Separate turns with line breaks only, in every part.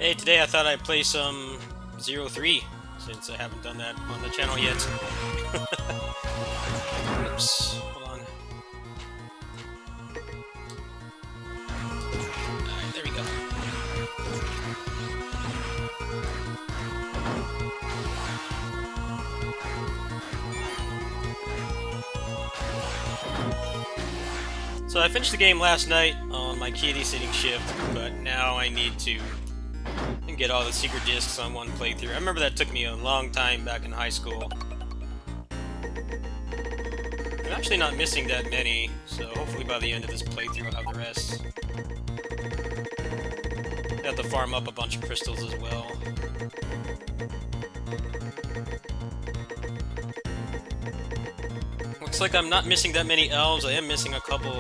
Hey, today I thought I'd play some Zero 03, since I haven't done that on the channel yet. Oops, hold on. Alright, there we go. So I finished the game last night on my kitty sitting shift, but now I need to get all the secret discs on one playthrough. I remember that took me a long time back in high school. I'm actually not missing that many, so hopefully by the end of this playthrough I'll have the rest. I have to farm up a bunch of crystals as well. Looks like I'm not missing that many elves. I am missing a couple,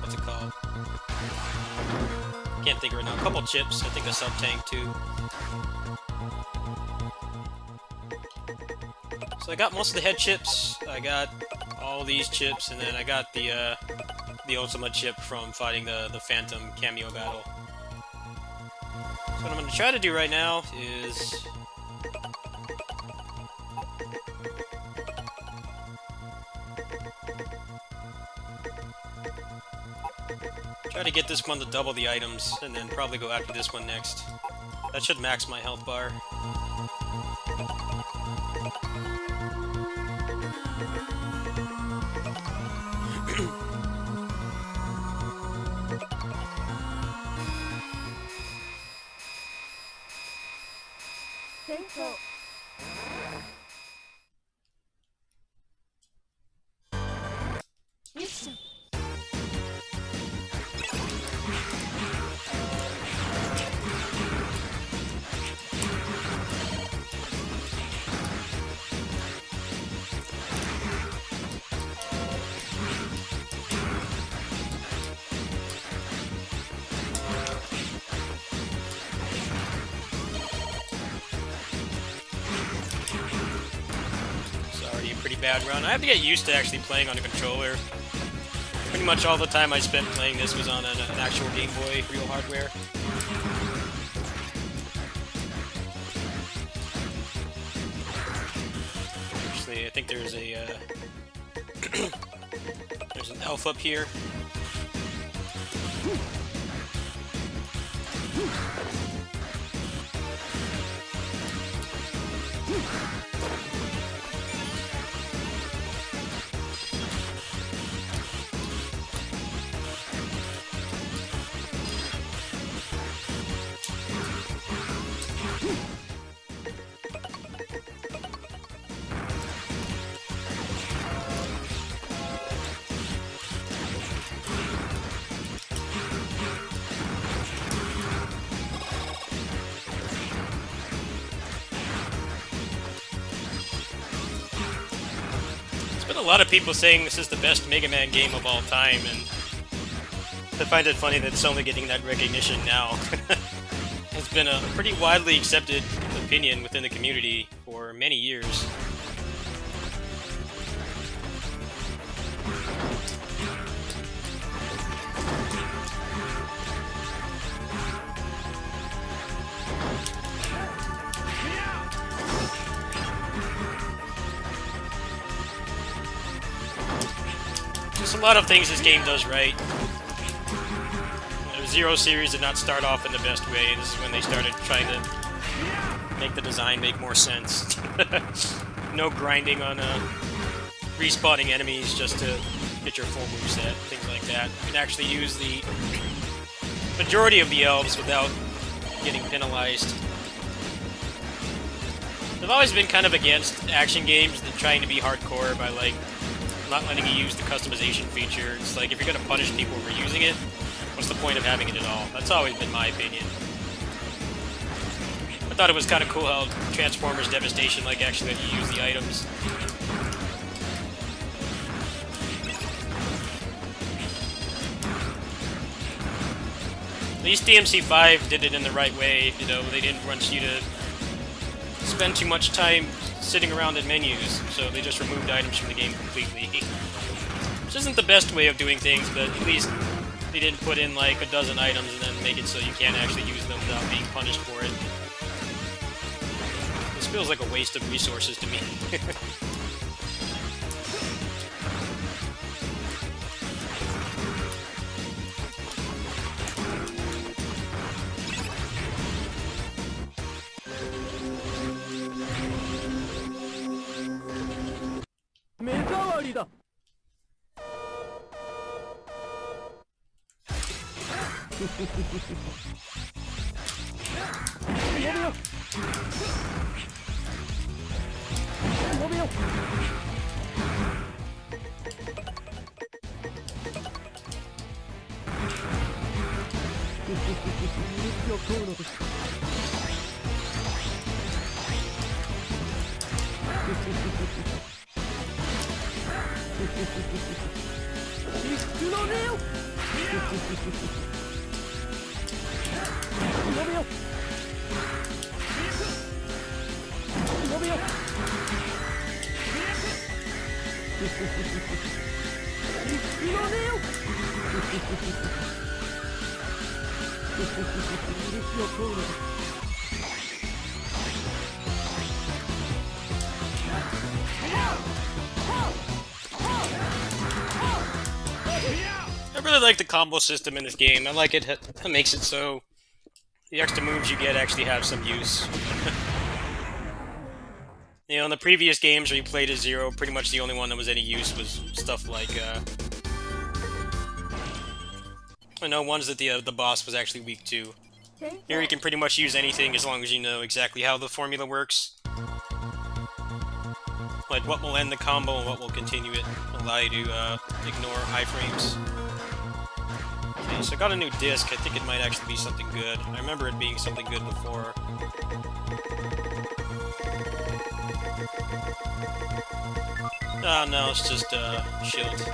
what's it called? Can't think right now. A couple chips. I think a sub-tank too. So I got most of the head chips. I got all these chips, and then I got the Ultima chip from fighting the Phantom cameo battle. So what I'm going to try to do right now is try to get this one to double the items, and then probably go after this one next. That should max my health bar. Pretty bad run. I have to get used to actually playing on a controller. Pretty much all the time I spent playing this was on an actual Game Boy, real hardware. Actually, I think there's a there's an elf up here. A lot of people saying this is the best Mega Man game of all time, and I find it funny that it's only getting that recognition now. It's been a pretty widely accepted opinion within the community for many years. There's a lot of things this game does right. The Zero series did not start off in the best way. This is when they started trying to make the design make more sense. No grinding on respawning enemies just to get your full moveset, things like that. You can actually use the majority of the elves without getting penalized. I've always been kind of against action games that trying to be hardcore by like not letting you use the customization feature. It's like, if you're gonna punish people for using it, what's the point of having it at all? That's always been my opinion. I thought it was kind of cool how Transformers Devastation like actually let you use the items. At least DMC5 did it in the right way, you know, they didn't want you to spend too much time sitting around in menus, so they just removed items from the game completely. Which isn't the best way of doing things, but at least They didn't put in like a dozen items and then make it so you can't actually use them without being punished for it. This feels like a waste of resources to me. I really like the combo system in this game. I like it. It makes it so the extra moves you get actually have some use. You know, in the previous games where you played as Zero, pretty much the only one that was any use was stuff like, I know ones that the boss was actually weak to. Here you can pretty much use anything as long as you know exactly how the formula works. Like what will end the combo and what will continue it, allow you to ignore high frames. Okay, so I got a new disc. I think it might actually be something good. I remember it being something good before. Oh no, it's just shield.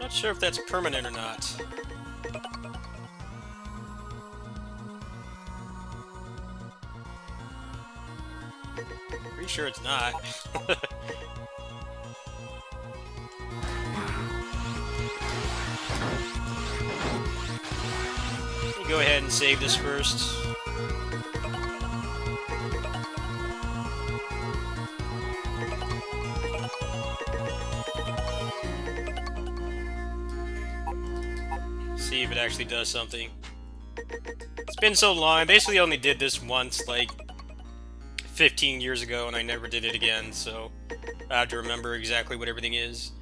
Not sure if that's permanent or not. Pretty sure it's not. Let me go ahead and save this first. See if it actually does something. It's been so long. I basically only did this once, like 15 years ago, and I never did it again, so I have to remember exactly what everything is.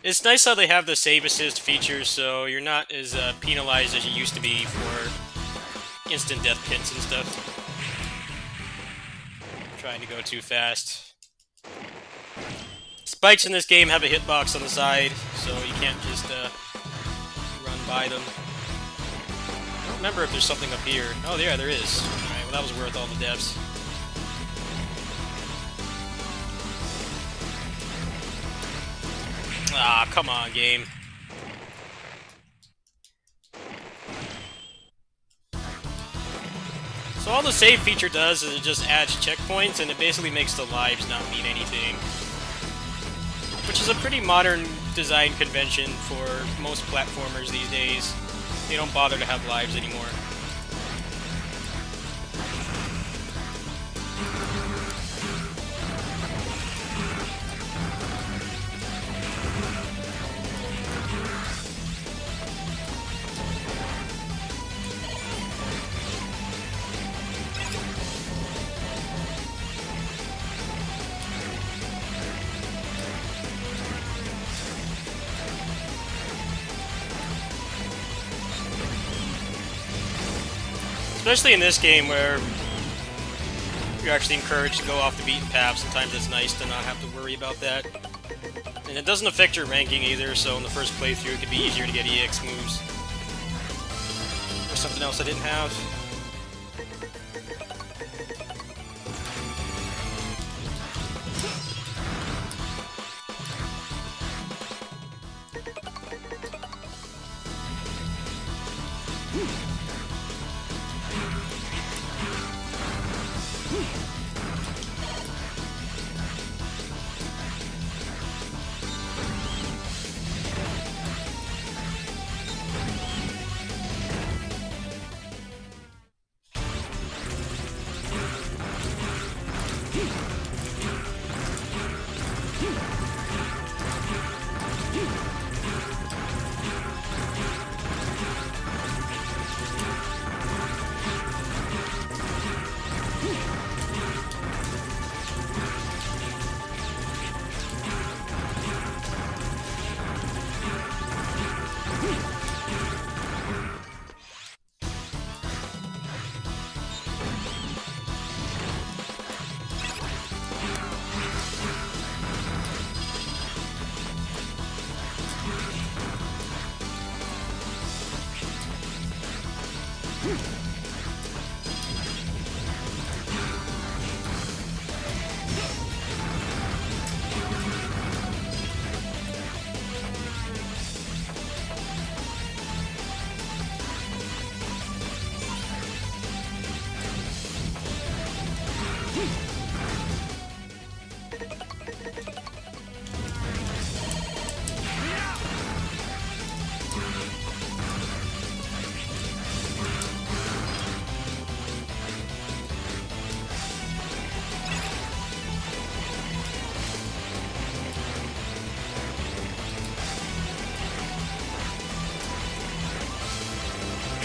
It's nice how they have the save assist feature, so you're not as penalized as you used to be for instant death pits and stuff. Trying to go too fast. spikes in this game have a hitbox on the side, so you can't just run by them. I don't remember if there's something up here. Oh, yeah, there is. Alright, well that was worth all the deaths. Ah, come on, game. So all the save feature does is it just adds checkpoints, and it basically makes the lives not mean anything. Which is a pretty modern design convention for most platformers these days. They don't bother to have lives anymore. Especially in this game where you're actually encouraged to go off the beaten path, sometimes it's nice to not have to worry about that. And it doesn't affect your ranking either, so in the first playthrough it could be easier to get EX moves. Or something else I didn't have.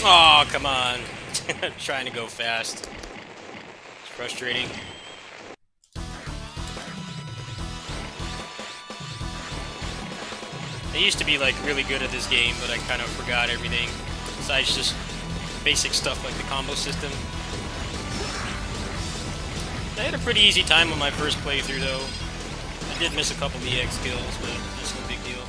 Oh, come on. I'm trying to go fast. It's frustrating. I used to be like really good at this game, but I kind of forgot everything. Besides just basic stuff like the combo system. I had a pretty easy time on my first playthrough though. I did miss a couple EX kills, but that's no big deal.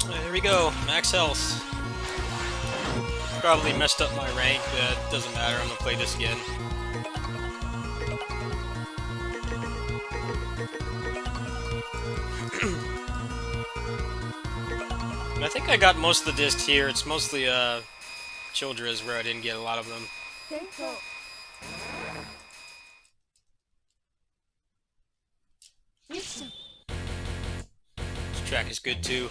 There we go, max health. Probably messed up my rank, but it doesn't matter, I'm gonna play this again. I think I got most of the discs here. It's mostly Childress where I didn't get a lot of them. This track is good too.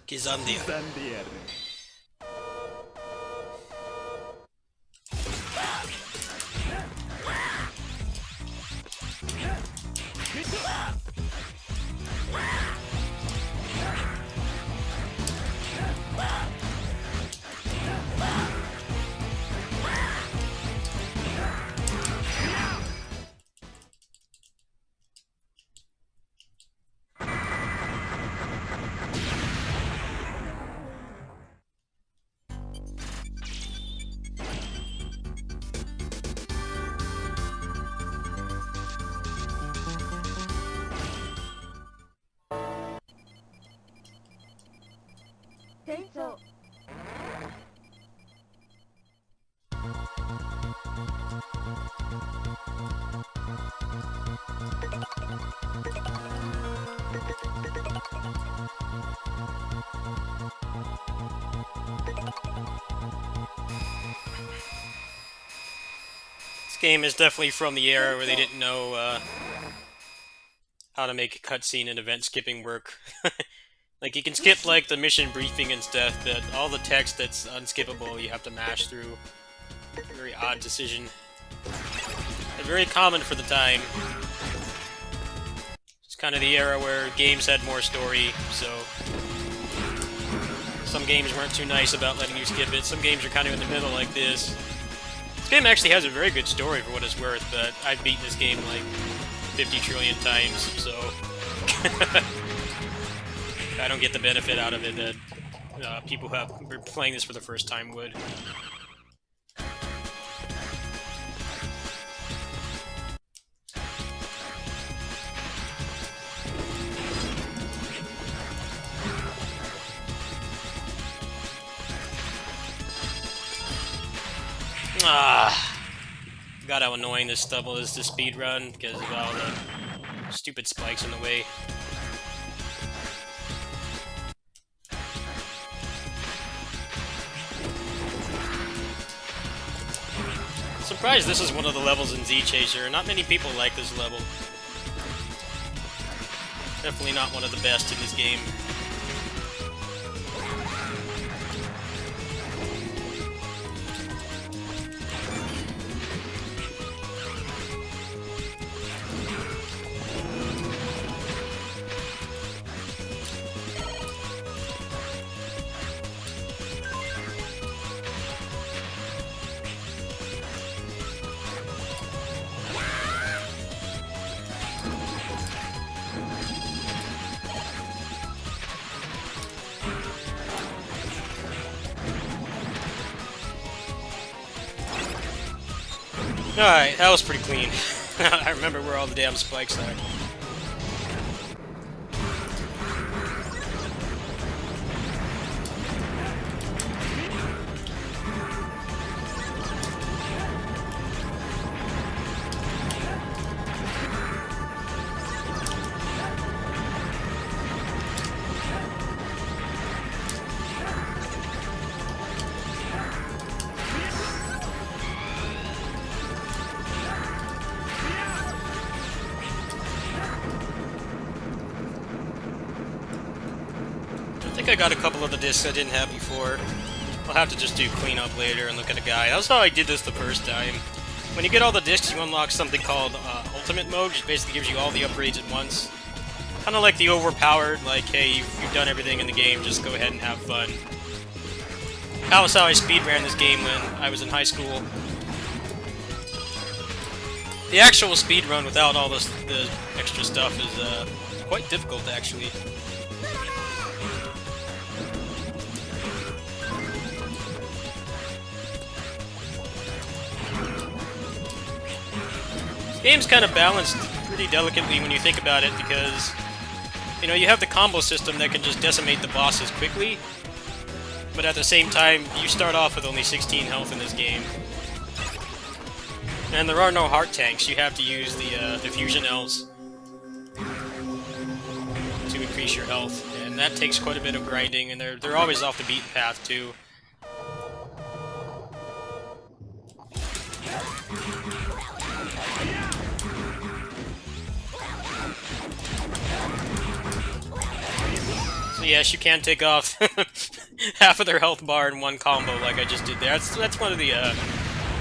Kizandia. This game is definitely from the era where they didn't know how to make a cutscene and event skipping work. Like, you can skip, like, the mission briefing and stuff, but all the text that's unskippable you have to mash through. Very odd decision. And very common for the time. It's kind of the era where games had more story, so... Some games weren't too nice about letting you skip it. Some games are kind of in the middle like this. This game actually has a very good story for what it's worth, but I've beaten this game like 50 trillion times, so... I don't get the benefit out of it that people who have been playing this for the first time would. God, how annoying this stubble is to speedrun because of all the stupid spikes in the way. Surprised this is one of the levels in Z Chaser. Not many people like this level. Definitely not one of the best in this game. Alright, that was pretty clean. I remember where all the damn spikes are. I think I got a couple of the discs I didn't have before. I'll have to just do cleanup later and look at a guide. That's how I did this the first time. When you get all the discs, you unlock something called Ultimate Mode, which basically gives you all the upgrades at once. Kind of like the overpowered, like, hey, you've done everything in the game, just go ahead and have fun. That was how I speedran this game when I was in high school. The actual speedrun without all the extra stuff is quite difficult, actually. Game's kind of balanced pretty delicately when you think about it, because, you know, you have the combo system that can just decimate the bosses quickly, but at the same time, you start off with only 16 health in this game. And there are no heart tanks, you have to use the fusion elves to increase your health, and that takes quite a bit of grinding, and they're always off the beaten path, too. So yes, you can take off half of their health bar in one combo like I just did there. That's one of the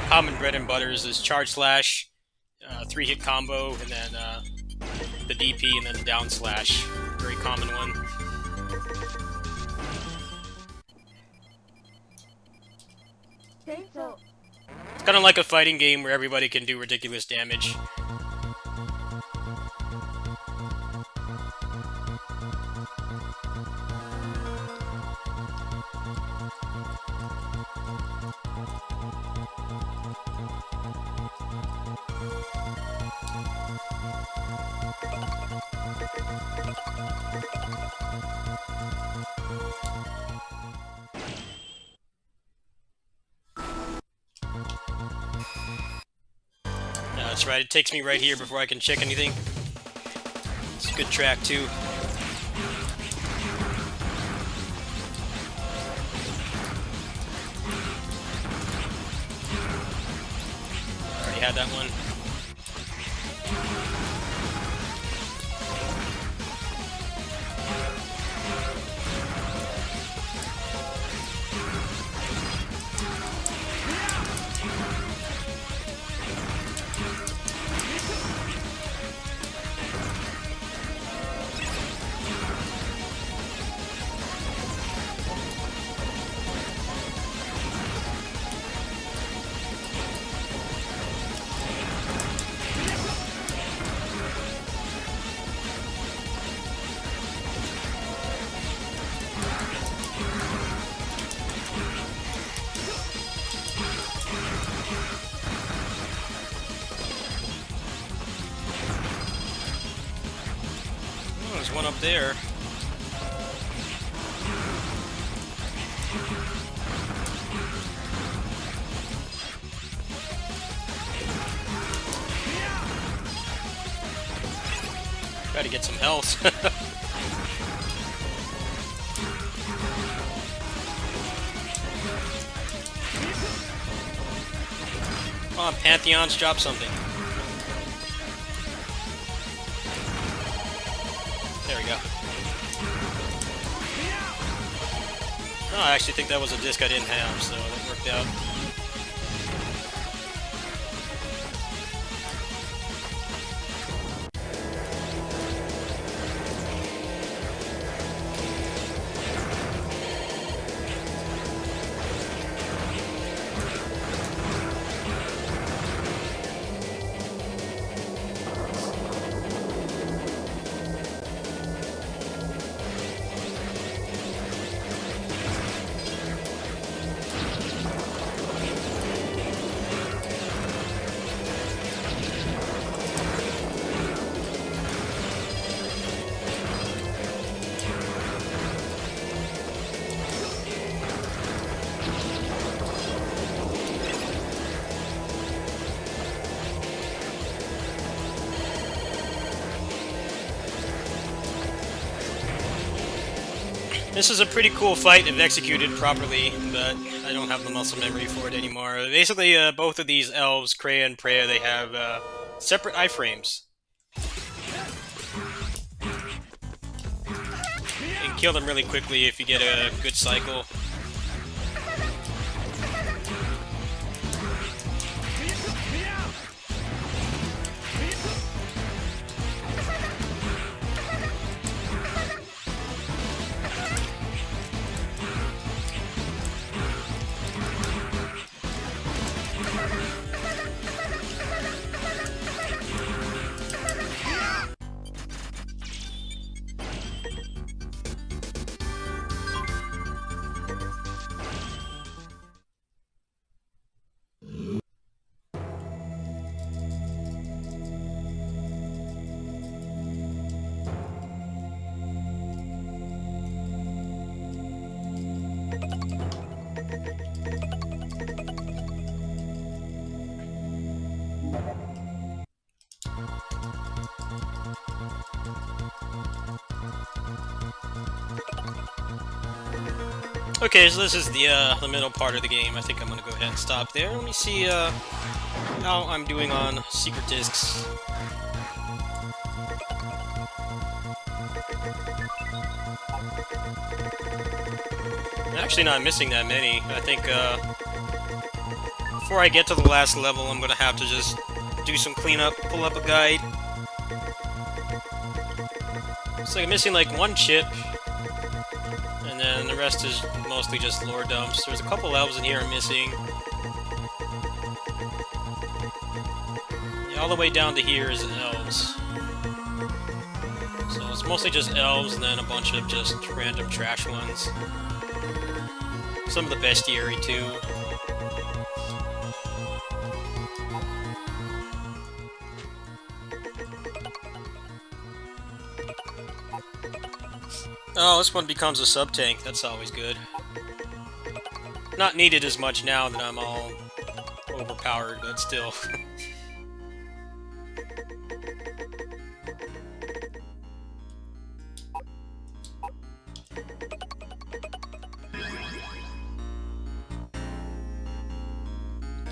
common bread and butters is charge slash, 3-hit combo, and then the DP, and then down slash. Very common one. It's kind of like a fighting game where everybody can do ridiculous damage. that's right. It takes me right here before I can check anything. It's a good track, too. Already had that one. There's one up there. Try to get some health. Come on, Pantheons, drop something. There we go. Oh, I actually think that was a disc I didn't have, so that worked out. This is a pretty cool fight if executed properly, but I don't have the muscle memory for it anymore. Basically, both of these elves, Kreia and Preia, they have separate iframes. You can kill them really quickly if you get a good cycle. Okay, so this is the middle part of the game. I think I'm gonna go ahead and stop there. Let me see how I'm doing on secret discs. I'm actually not missing that many. I think before I get to the last level, I'm gonna have to just do some cleanup, pull up a guide. Looks like I'm missing like one chip. And then the rest is mostly just lore dumps. There's a couple elves in here I'm missing. Yeah, all the way down to here is elves. So it's mostly just elves and then a bunch of just random trash ones. Some of the bestiary too. Oh, this one becomes a sub-tank. That's always good. Not needed as much now that I'm all overpowered, but still.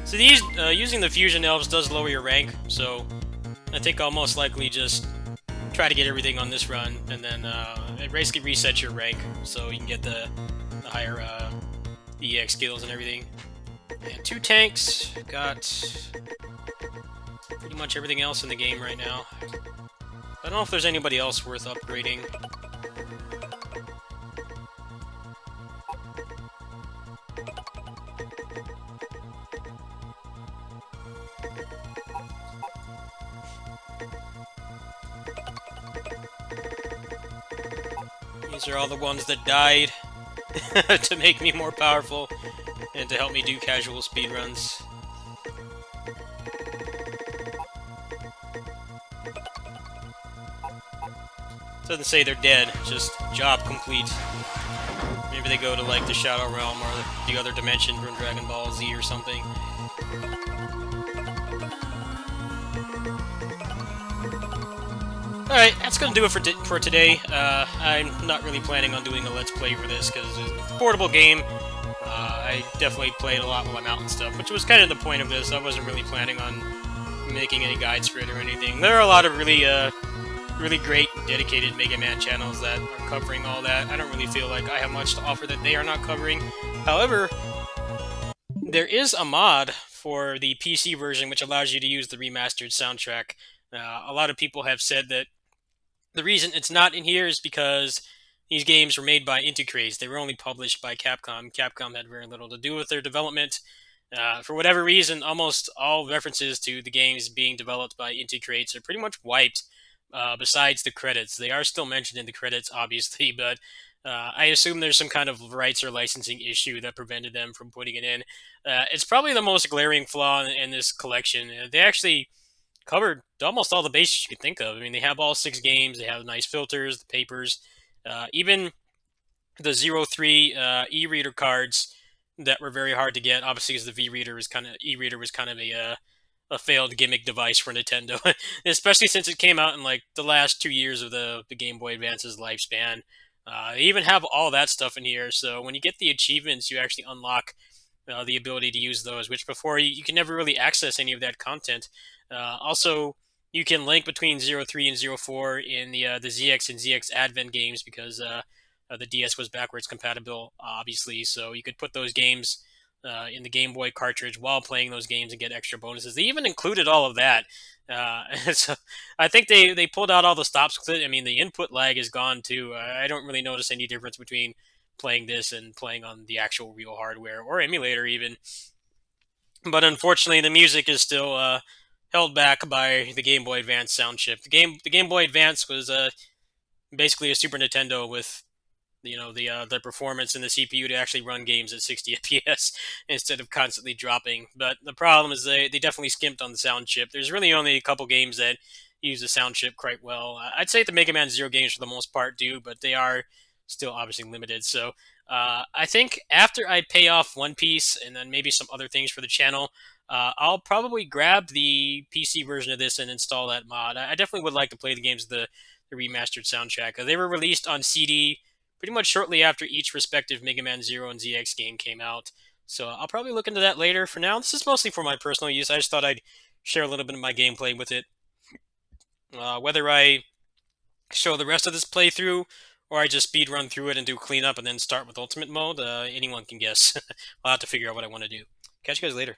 So these using the fusion elves does lower your rank, so I think I'll most likely just try to get everything on this run, and then it basically resets your rank, so you can get the higher EX skills and everything. And 2 tanks, got pretty much everything else in the game right now. I don't know if there's anybody else worth upgrading. These are all the ones that died to make me more powerful and to help me do casual speedruns. Doesn't say they're dead, just job complete. Maybe they go to like the Shadow Realm or the other dimension from Dragon Ball Z or something. Alright, that's gonna do it for today. I'm not really planning on doing a Let's Play for this because it's a portable game. I definitely played a lot while I'm out and stuff, which was kind of the point of this. I wasn't really planning on making any guides for it or anything. There are a lot of really great, dedicated Mega Man channels that are covering all that. I don't really feel like I have much to offer that they are not covering. However, there is a mod for the PC version which allows you to use the remastered soundtrack. A lot of people have said that the reason it's not in here is because these games were made by Intercraze. They were only published by Capcom. Capcom had very little to do with their development. For whatever reason, almost all references to the games being developed by Intercraze are pretty much wiped, besides the credits. They are still mentioned in the credits, obviously, but I assume there's some kind of rights or licensing issue that prevented them from putting it in. It's probably the most glaring flaw in this collection. They actually covered almost all the bases you could think of. I mean, they have all 6 games. They have nice filters, the papers, even the 03 e-reader cards that were very hard to get. Obviously, because the e-reader was kind of a failed gimmick device for Nintendo, especially since it came out in like the last 2 years of the Game Boy Advance's lifespan. They even have all that stuff in here. So when you get the achievements, you actually unlock the ability to use those, which before you can never really access any of that content. Also, you can link between 03 and 04 in the ZX and ZX Advent games because the DS was backwards compatible, obviously. So you could put those games in the Game Boy cartridge while playing those games and get extra bonuses. They even included all of that. So I think they pulled out all the stops with it. I mean, the input lag is gone too. I don't really notice any difference between playing this and playing on the actual real hardware or emulator even. But unfortunately, the music is still held back by the Game Boy Advance sound chip. The Game Boy Advance was basically a Super Nintendo with the performance in the CPU to actually run games at 60 FPS instead of constantly dropping. But the problem is they definitely skimped on the sound chip. There's really only a couple games that use the sound chip quite well. I'd say the Mega Man Zero games for the most part do, but they are still obviously limited. So I think after I pay off One Piece and then maybe some other things for the channel, I'll probably grab the PC version of this and install that mod. I definitely would like to play the games with the remastered soundtrack. They were released on CD pretty much shortly after each respective Mega Man Zero and ZX game came out. So I'll probably look into that later. For now, this is mostly for my personal use. I just thought I'd share a little bit of my gameplay with it. Whether I show the rest of this playthrough or I just speed run through it and do cleanup and then start with ultimate mode, anyone can guess. I'll have to figure out what I want to do. Catch you guys later.